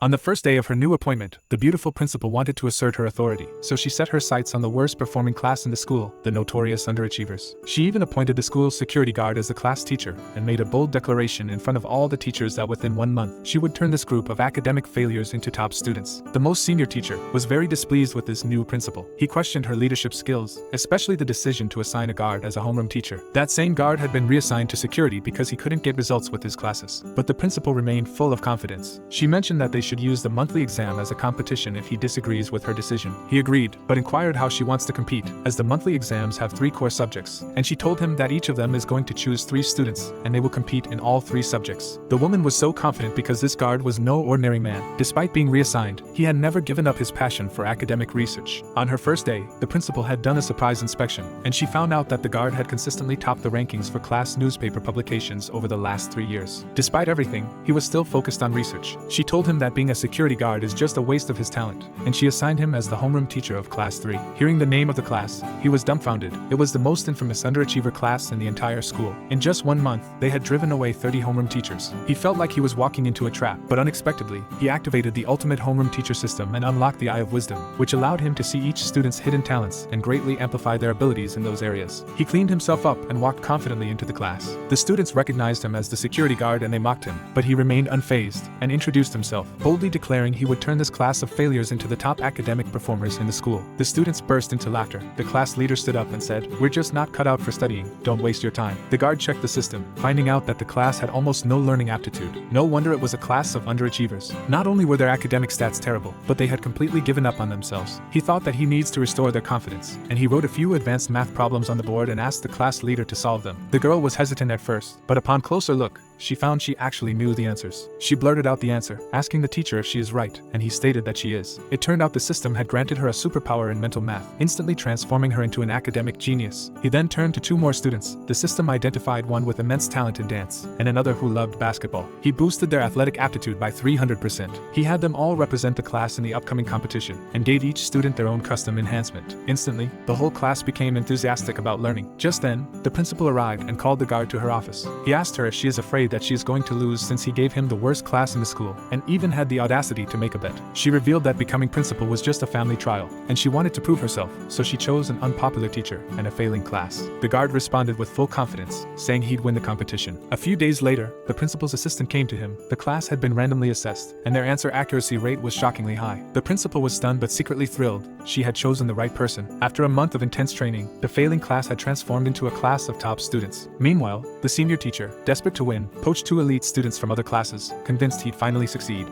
On the first day of her new appointment, the beautiful principal wanted to assert her authority, so she set her sights on the worst performing class in the school, the notorious underachievers. She even appointed the school's security guard as the class teacher, and made a bold declaration in front of all the teachers that within 1 month, she would turn this group of academic failures into top students. The most senior teacher was very displeased with this new principal. He questioned her leadership skills, especially the decision to assign a guard as a homeroom teacher. That same guard had been reassigned to security because he couldn't get results with his classes. But the principal remained full of confidence. She mentioned that they should use the monthly exam as a competition if he disagrees with her decision. He agreed, but inquired how she wants to compete, as the monthly exams have 3 core subjects, and she told him that each of them is going to choose 3 students, and they will compete in all 3 subjects. The woman was so confident because this guard was no ordinary man. Despite being reassigned, he had never given up his passion for academic research. On her first day, the principal had done a surprise inspection, and she found out that the guard had consistently topped the rankings for class newspaper publications over the last 3 years. Despite everything, he was still focused on research. She told him that being a security guard is just a waste of his talent, and she assigned him as the homeroom teacher of class 3. Hearing the name of the class, he was dumbfounded. It was the most infamous underachiever class in the entire school. In just 1 month, they had driven away 30 homeroom teachers. He felt like he was walking into a trap, but unexpectedly, he activated the ultimate homeroom teacher system and unlocked the Eye of Wisdom, which allowed him to see each student's hidden talents and greatly amplify their abilities in those areas. He cleaned himself up and walked confidently into the class. The students recognized him as the security guard and they mocked him, but he remained unfazed and introduced himself, boldly declaring he would turn this class of failures into the top academic performers in the school. The students burst into laughter. The class leader stood up and said, "We're just not cut out for studying, don't waste your time." The guard checked the system, finding out that the class had almost no learning aptitude. No wonder it was a class of underachievers. Not only were their academic stats terrible, but they had completely given up on themselves. He thought that he needs to restore their confidence, and he wrote a few advanced math problems on the board and asked the class leader to solve them. The girl was hesitant at first, but upon closer look, she found she actually knew the answers. She blurted out the answer, asking the teacher if she is right, and he stated that she is. It turned out the system had granted her a superpower in mental math, instantly transforming her into an academic genius. He then turned to 2 more students. The system identified one with immense talent in dance, and another who loved basketball. He boosted their athletic aptitude by 300%. He had them all represent the class in the upcoming competition, and gave each student their own custom enhancement. Instantly, the whole class became enthusiastic about learning. Just then, the principal arrived and called the guard to her office. He asked her if she is afraid that she is going to lose since he gave him the worst class in the school, and even had the audacity to make a bet. She revealed that becoming principal was just a family trial, and she wanted to prove herself, so she chose an unpopular teacher and a failing class. The guard responded with full confidence, saying he'd win the competition. A few days later, the principal's assistant came to him. The class had been randomly assessed, and their answer accuracy rate was shockingly high. The principal was stunned but secretly thrilled. She had chosen the right person. After a month of intense training, the failing class had transformed into a class of top students. Meanwhile, the senior teacher, desperate to win, poached 2 elite students from other classes, convinced he'd finally succeed.